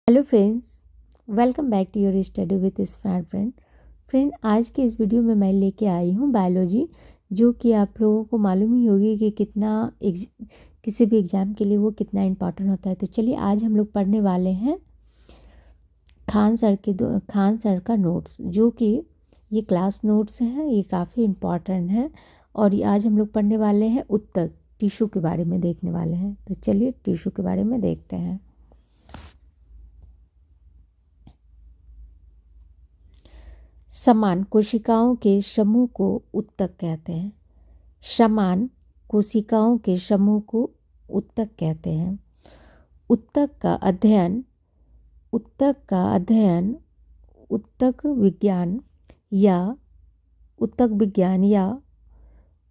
Hello friends, welcome back to your study with smart friend. आज के इस video में मैं लेके आई हूँ बायोलॉजी, जो कि आप लोगों को मालूम ही होगी कि किसी भी एग्ज़ाम के लिए वो कितना इम्पॉर्टेंट होता है। तो चलिए आज हम लोग पढ़ने वाले हैं खान सर का नोट्स, जो कि ये क्लास नोट्स हैं। ये काफ़ी इम्पॉर्टेंट है और आज हम लोग पढ़ने वाले हैं उत्तक टिश्यू के बारे में देखने वाले हैं। तो चलिए टिश्यू के बारे में देखते हैं। समान कोशिकाओं के समूह को उत्तक कहते हैं। समान कोशिकाओं के समूह को उत्तक कहते हैं। उत्तक का अध्ययन उत्तक विज्ञान या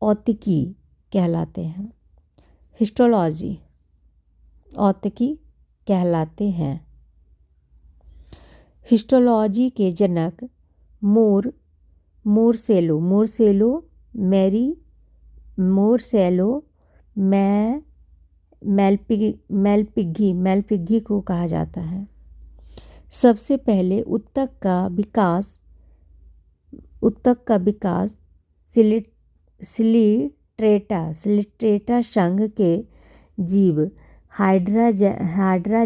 औतिकी कहलाते हैं। हिस्टोलॉजी औतिकी कहलाते हैं। हिस्टोलॉजी के जनक मोरसेलो मेलपिग्गी को कहा जाता है। सबसे पहले उत्तक का विकास सिलिट्रेटा संघ के जीव हाइड्रा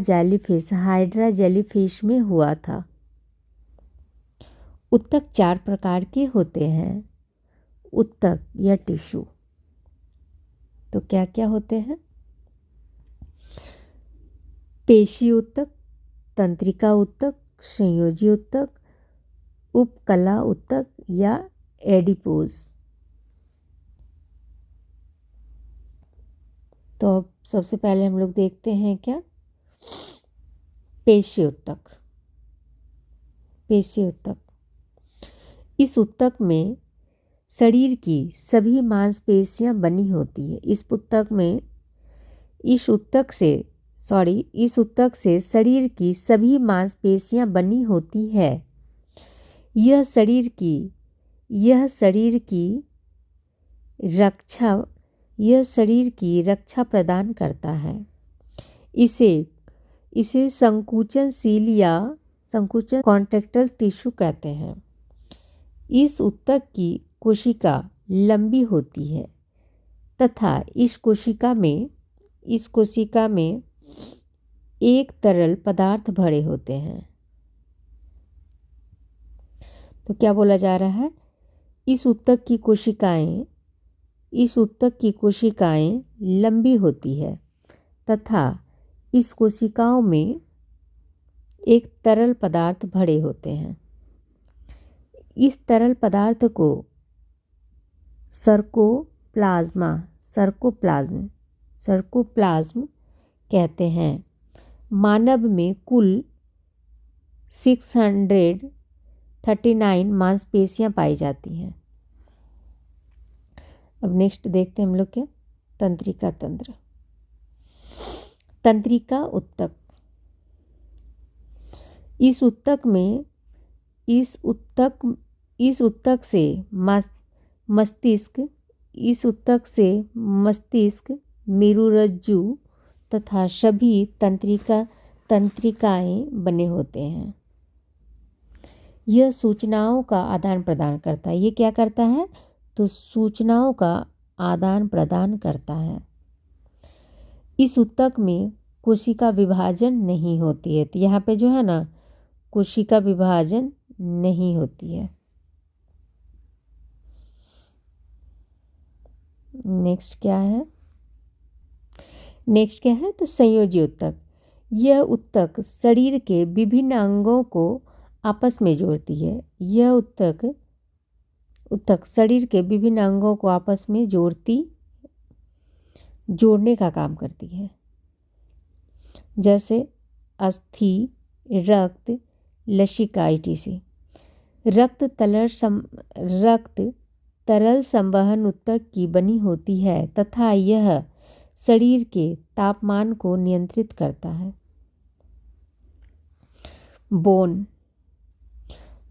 जेलीफिश में हुआ था। उत्तक 4 प्रकार के होते हैं। उत्तक या टिश्यू तो क्या क्या होते हैं? पेशी उत्तक, तंत्रिका उत्तक, संयोजी उत्तक, उपकला उत्तक या एडिपोज। तो अब सबसे पहले हम लोग देखते हैं क्या पेशी उत्तक। इस उत्तक में शरीर की सभी मांसपेशियां बनी होती है। इस उत्तक से शरीर की सभी मांसपेशियां बनी होती है। यह शरीर की रक्षा प्रदान करता है। इसे संकुचन कॉन्ट्रैक्टाइल टिश्यू कहते हैं। इस उत्तक की कोशिका लंबी होती है तथा इस कोशिका में एक तरल पदार्थ भरे होते हैं। तो क्या बोला जा रहा है? इस उत्तक की कोशिकाएं लंबी होती है तथा इस कोशिकाओं में एक तरल पदार्थ भरे होते हैं। इस तरल पदार्थ को सर्कोप्लाज्म कहते हैं। मानव में कुल 639 मांसपेशियां पाई जाती हैं। अब नेक्स्ट देखते हैं हम लोग क्या तंत्रिका उत्तक। इस उत्तक से मस्तिष्क, मेरुरज्जु तथा सभी तंत्रिकाएं बने होते हैं। यह सूचनाओं का आदान प्रदान करता है। ये क्या करता है? तो सूचनाओं का आदान प्रदान करता है। इस उत्तक में कोशिका विभाजन नहीं होती है। तो यहाँ पे जो है ना, कोशिका विभाजन नहीं होती है। नेक्स्ट क्या है? तो संयोजी उत्तक। यह उत्तक शरीर के विभिन्न अंगों को आपस में जोड़ती है। यह उत्तक शरीर के विभिन्न अंगों को आपस में जोड़ने का काम करती है। जैसे अस्थि, रक्त, लसिका etc। रक्त तरल संवहन उत्तक की बनी होती है तथा यह शरीर के तापमान को नियंत्रित करता है।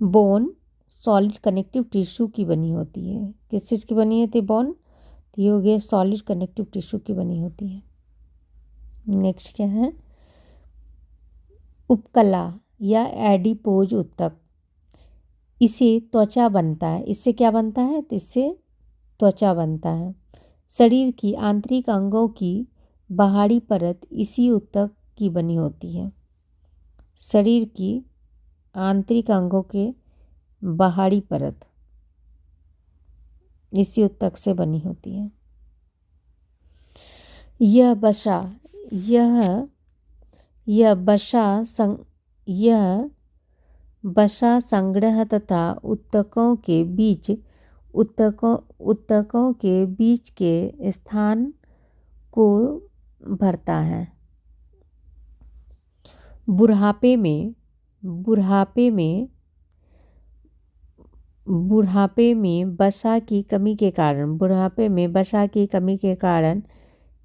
बोन सॉलिड कनेक्टिव टिश्यू की बनी होती है। किस चीज़ की बनी होती है? बोन। तो ये हो गया सॉलिड कनेक्टिव टिश्यू की बनी होती है। नेक्स्ट क्या है? उपकला या एडिपोज ऊतक, इसे त्वचा बनता है। इससे क्या बनता है? तो इससे त्वचा बनता है। शरीर की आंतरिक अंगों की बाहरी परत इसी ऊतक की बनी होती है। शरीर की आंतरिक अंगों के बाहरी परत इसी ऊतक से बनी होती है। यह बसा यह यह बसा सं यह बसा संग्रह तथा ऊतकों के बीच के स्थान को भरता है। बुढ़ापे में वसा की कमी के कारण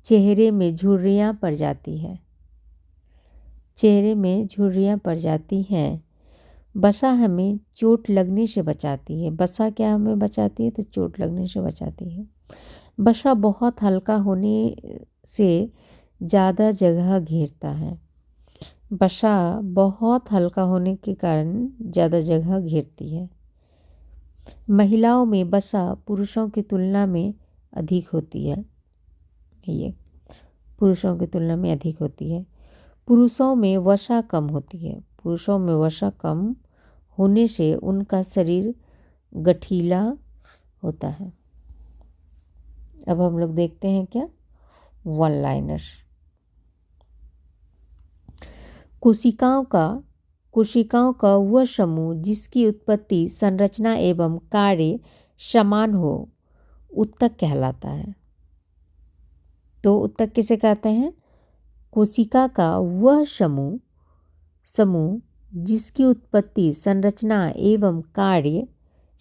चेहरे में झुर्रियाँ पड़ जाती हैं। वसा हमें चोट लगने से बचाती है। वसा क्या हमें बचाती है? तो चोट लगने से बचाती है। वसा बहुत हल्का होने से ज़्यादा जगह घेरता है। वसा बहुत हल्का होने के कारण ज़्यादा जगह घेरती है। महिलाओं में वसा पुरुषों की तुलना में अधिक होती है। पुरुषों में वसा कम होने से उनका शरीर गठीला होता है। अब हम लोग देखते हैं क्या? One liner. कोशिकाओं का वह समूह जिसकी उत्पत्ति, संरचना एवं कार्य समान हो, ऊतक कहलाता है। तो ऊतक किसे कहते हैं? कोशिका का वह समूह जिसकी उत्पत्ति, संरचना एवं कार्य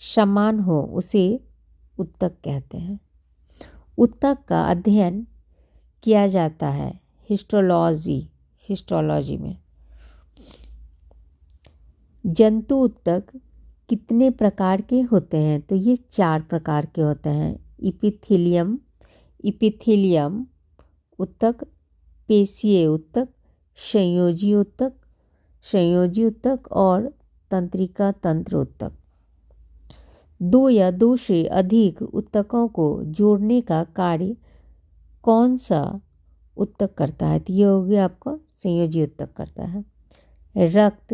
समान हो, उसे ऊतक कहते हैं। ऊतक का अध्ययन किया जाता है हिस्टोलॉजी में। जंतु ऊतक कितने प्रकार के होते हैं? तो ये 4 प्रकार के होते हैं। इपिथीलियम ऊतक, पेशीय ऊतक, संयोजी ऊतक और तंत्रिका तंत्र ऊतक। 2 या 2 से अधिक ऊतकों को जोड़ने का कार्य कौन सा ऊतक करता है? तो ये हो गया आपका संयोजी ऊतक करता है। रक्त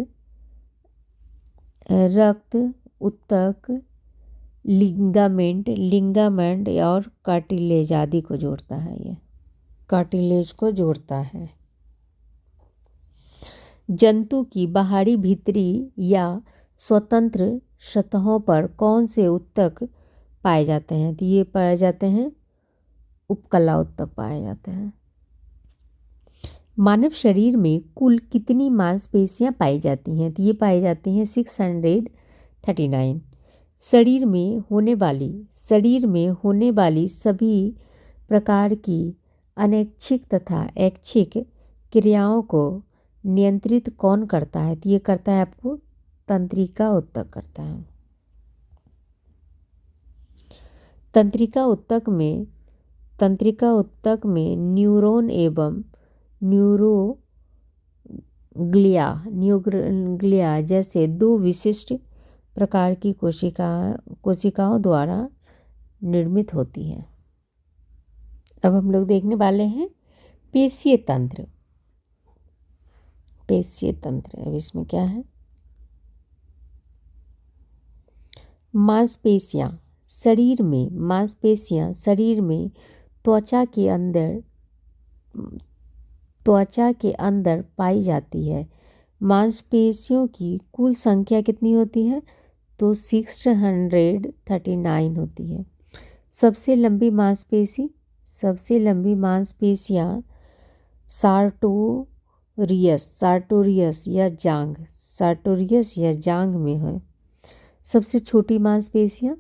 ऊतक लिगामेंट और कार्टिलेज आदि को जोड़ता है। ये कार्टिलेज को जोड़ता है। जंतु की बाहरी, भीतरी या स्वतंत्र सतहों पर कौन से ऊतक पाए जाते हैं? तो ये पाए जाते हैं उपकला ऊतक पाए जाते हैं। मानव शरीर में कुल कितनी मांसपेशियां पाई जाती हैं? तो ये पाई जाती हैं 639। शरीर में होने वाली सभी प्रकार की अनैच्छिक तथा ऐच्छिक क्रियाओं को नियंत्रित कौन करता है? तो ये करता है आपको तंत्रिका ऊतक करता है। तंत्रिका ऊतक में न्यूरॉन एवं न्यूरोग्लिया जैसे 2 विशिष्ट प्रकार की कोशिकाओं द्वारा निर्मित होती हैं। अब हम लोग देखने वाले हैं पेशीय तंत्र। अब इसमें क्या है? मांसपेशियां शरीर में त्वचा के अंदर पाई जाती है। मांसपेशियों की कुल संख्या कितनी होती है? तो 639 होती है। सबसे लंबी मांसपेशियां सार्टोरियस या जांघ में है। सबसे छोटी मांसपेशियां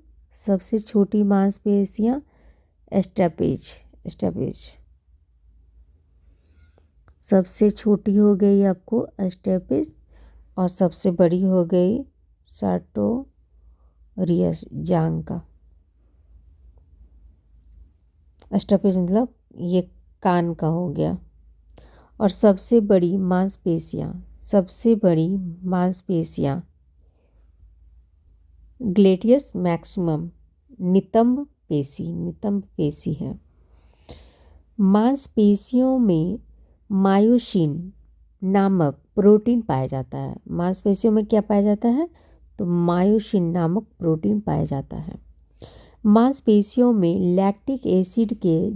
स्टेपेज। सबसे छोटी हो गई आपको स्टेपेज और सबसे बड़ी हो गई सार्टोरियस जांघ का। स्टेपेज मतलब ये कान का हो गया। और सबसे बड़ी मांसपेशियां सबसे बड़ी मांसपेशियां ग्लूटियस मैक्सिमम नितंब पेशी है। मांसपेशियों में मायोसिन नामक प्रोटीन पाया जाता है। मांसपेशियों में क्या पाया जाता है? तो मायोसिन नामक प्रोटीन पाया जाता है। मांसपेशियों में लैक्टिक एसिड के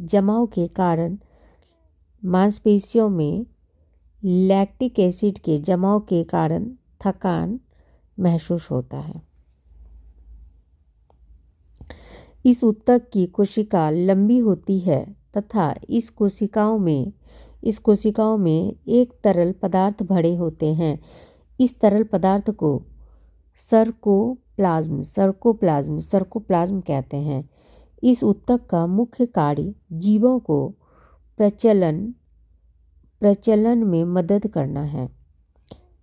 जमाव के कारण थकान महसूस होता है। इस ऊतक की कोशिका लंबी होती है तथा इस कोशिकाओं में एक तरल पदार्थ भरे होते हैं। इस तरल पदार्थ को सर्कोप्लाज्म कहते हैं। इस ऊतक का मुख्य कार्य जीवों को प्रचलन में मदद करना है।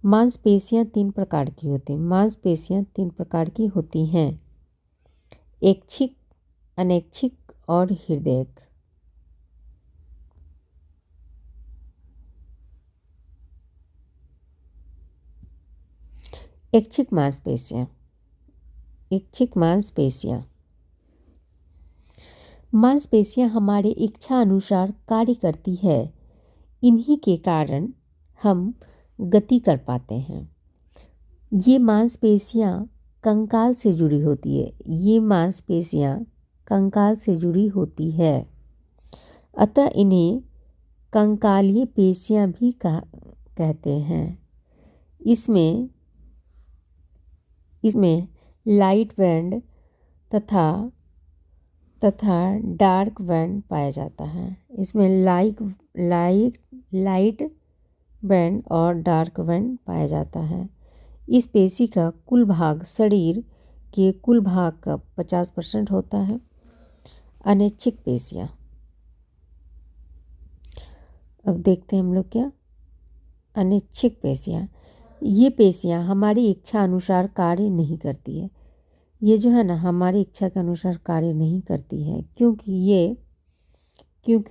मांसपेशियां तीन प्रकार की होती हैं। ऐच्छिक, अनैच्छिक और हृदयक। ऐच्छिक मांसपेशियां हमारे इच्छा अनुसार कार्य करती है। इन्हीं के कारण हम गति कर पाते हैं। ये मांसपेशियां कंकाल से जुड़ी होती है। अतः इन्हें कंकालीय पेशियां भी कहते हैं। इसमें लाइट बैंड तथा डार्क बैंड पाया जाता है। इसमें लाइट बैंड और डार्क बैंड पाया जाता है। इस पेशी का कुल भाग शरीर के कुल भाग का 50% होता है। अनैच्छिक पेशियां, अब देखते हैं हम लोग क्या अनैच्छिक पेशियां। ये पेशियां हमारी इच्छा अनुसार कार्य नहीं करती है। ये जो है ना हमारी इच्छा के अनुसार कार्य नहीं करती है, क्योंकि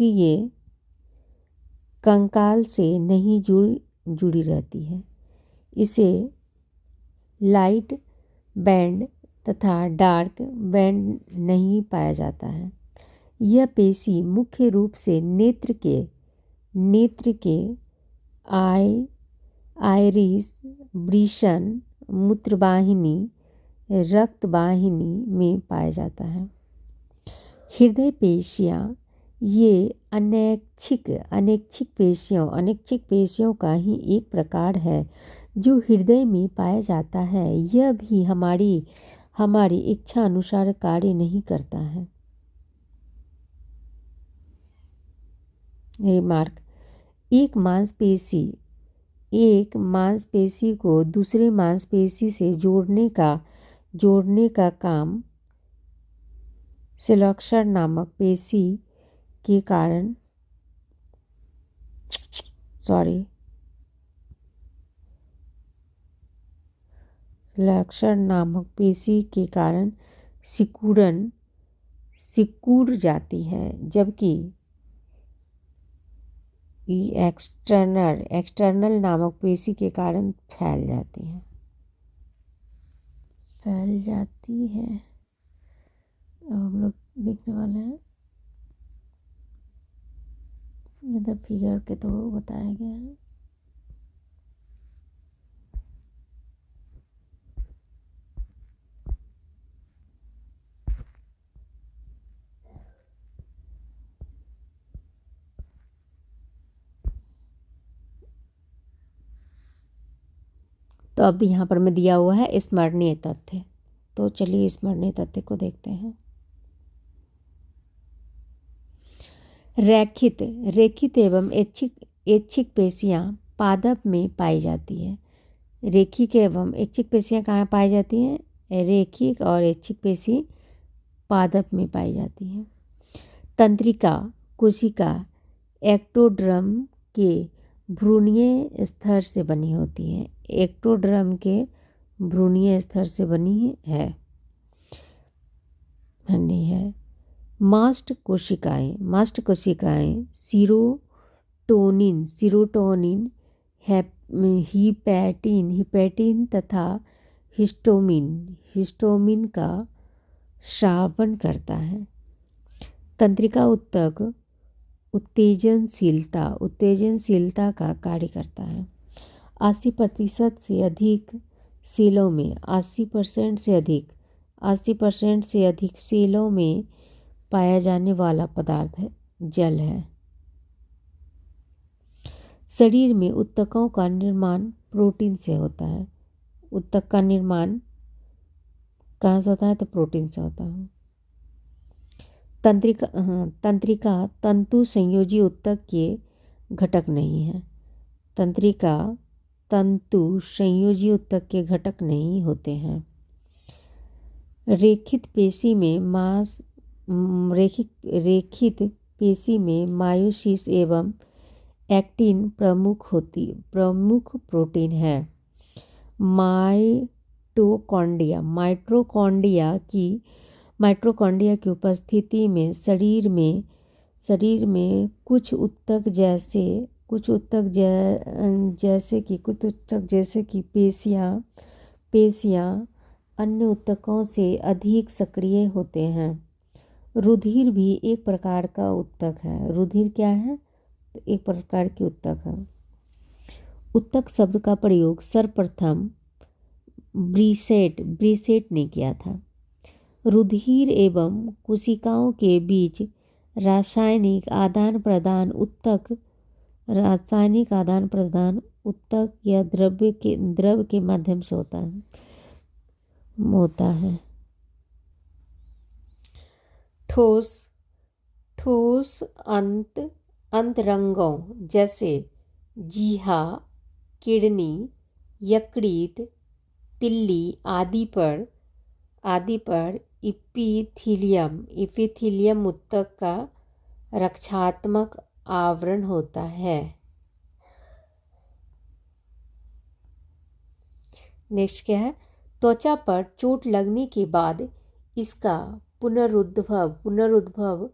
ये कंकाल से नहीं जुड़ी रहती है। इसे लाइट बैंड तथा डार्क बैंड नहीं पाया जाता है। यह पेशी मुख्य रूप से नेत्र के आइरिस, वृषण, मूत्रवाहिनी, रक्तवाहिनी में पाया जाता है। हृदय पेशियां ये अनैच्छिक पेशियों का ही एक प्रकार है जो हृदय में पाया जाता है। यह भी हमारी इच्छा अनुसार कार्य नहीं करता है। रिमार्क: एक मांसपेशी को दूसरे मांसपेशी से जोड़ने का काम सिलक्षण नामक पेशी के कारण सिकुड़ जाती है, जबकि एक्सटर्नल नामक पेशी के कारण फैल जाती है। अब हम लोग देखने वाले हैं, इधर फिगर के थ्रू बताया गया है। तो अब यहाँ पर मैं दिया हुआ है स्मरणीय तथ्य। तो चलिए स्मरणीय तथ्य को देखते हैं। रेखित एवं ऐच्छिक पेशियां पादप में पाई जाती है। रेखिक एवं ऐच्छिक पेशियां कहाँ पाई जाती हैं? रेखिक और ऐच्छिक पेशी पादप में पाई जाती है। तंत्रिका कोशिका एक्टोडर्म के भ्रूणीय स्तर से बनी होती है। एक्टोडर्म के भ्रूणीय स्तर से बनी है। मास्ट कोशिकाएं सीरोटोनिन हिपैटिन तथा हिस्टोमिन का स्रावन करता है। तंत्रिका ऊतक उत्तेजनशीलता का कार्य करता है। 80% से अधिक सेलों में 80% से अधिक सेलों में पाया जाने वाला पदार्थ जल है। शरीर में ऊतकों का निर्माण प्रोटीन से होता है। ऊतक का निर्माण कहाँ से होता है? तो प्रोटीन से होता है। तंत्रिका तंतु संयोजी ऊतक के घटक नहीं है। तंत्रिका तंतु संयोजी ऊतक के घटक नहीं होते हैं। रेखित पेशी में मायोसिस एवं एक्टिन प्रमुख प्रोटीन है। माइटोकॉन्ड्रिया की उपस्थिति में शरीर में कुछ ऊतक जैसे कि पेशियाँ अन्य ऊतकों से अधिक सक्रिय होते हैं। रुधिर भी एक प्रकार का ऊतक है। रुधिर क्या है? तो एक प्रकार की ऊतक है। ऊतक शब्द का प्रयोग सर्वप्रथम ब्रीसेट ने किया था। रुधिर एवं कोशिकाओं के बीच रासायनिक आदान प्रदान ऊतक या द्रव के माध्यम से होता है। ठोस अंतरंगों जैसे जीहा, किडनी, यकृत, तिल्ली आदि पर इपिथीलियम ऊतक का रक्षात्मक आवरण होता है। नेक्स्ट क्या है? त्वचा पर चोट लगने के बाद इसका पुनरुद्भव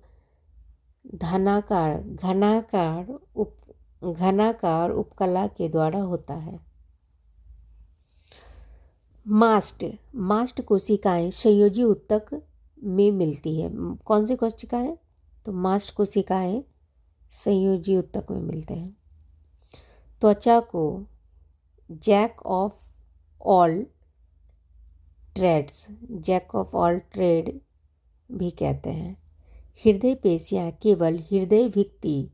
घनाकार उपकला के द्वारा होता है। मास्ट कोशिकाएं संयोजी ऊतक में मिलती है। कौन सी कोशिकाएं? तो मास्ट कोशिकाएं संयोजी ऊतक में मिलते हैं। त्वचा को जैक ऑफ ऑल ट्रेड भी कहते हैं। हृदय पेशियां केवल हृदय भित्ति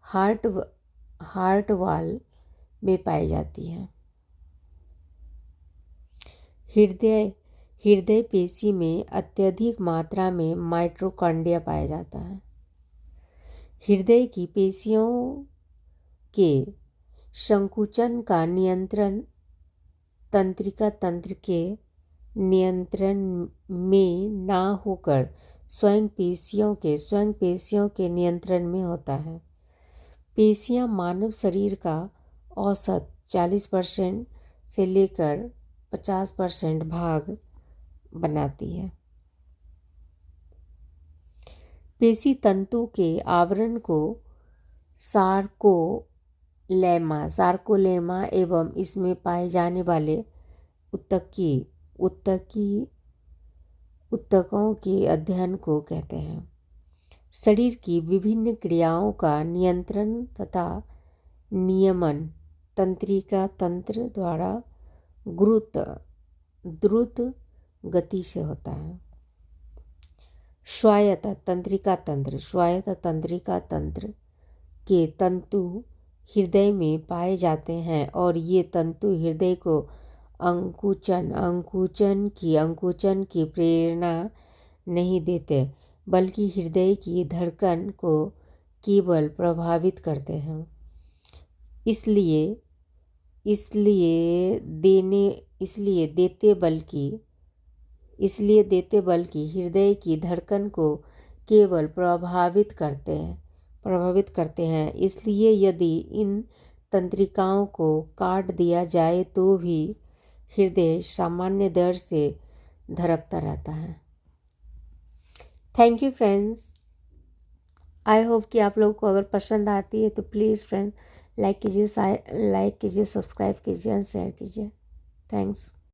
हार्ट वाल में पाई जाती हैं। हृदय पेशी में अत्यधिक मात्रा में माइटोकॉन्ड्रिया पाया जाता है। हृदय की पेशियों के संकुचन का नियंत्रण तंत्रिका तंत्र के नियंत्रण में ना होकर स्वयं पेशियों के नियंत्रण में होता है। पेशियां मानव शरीर का औसत 40% से लेकर 50% भाग बनाती है। पेशी तंतु के आवरण को सार्कोलेमा एवं इसमें पाए जाने वाले ऊतकों के अध्ययन को कहते हैं। शरीर की विभिन्न क्रियाओं का नियंत्रण तथा नियमन तंत्रिका तंत्र द्वारा द्रुत गति से होता है। स्वायत्त तंत्रिका तंत्र के तंतु हृदय में पाए जाते हैं और ये तंतु हृदय को अंकुचन की प्रेरणा नहीं देते, बल्कि हृदय की धड़कन को केवल प्रभावित करते हैं। इसलिए देते बल्कि हृदय की धड़कन को केवल प्रभावित करते हैं। इसलिए यदि इन तंत्रिकाओं को काट दिया जाए तो भी हृदय सामान्य दर से धड़कता रहता है। Thank you friends. I hope कि आप लोगों को अगर पसंद आती है तो प्लीज़ फ्रेंड्स लाइक कीजिए, सब्सक्राइब कीजिए एंड शेयर कीजिए। थैंक्स।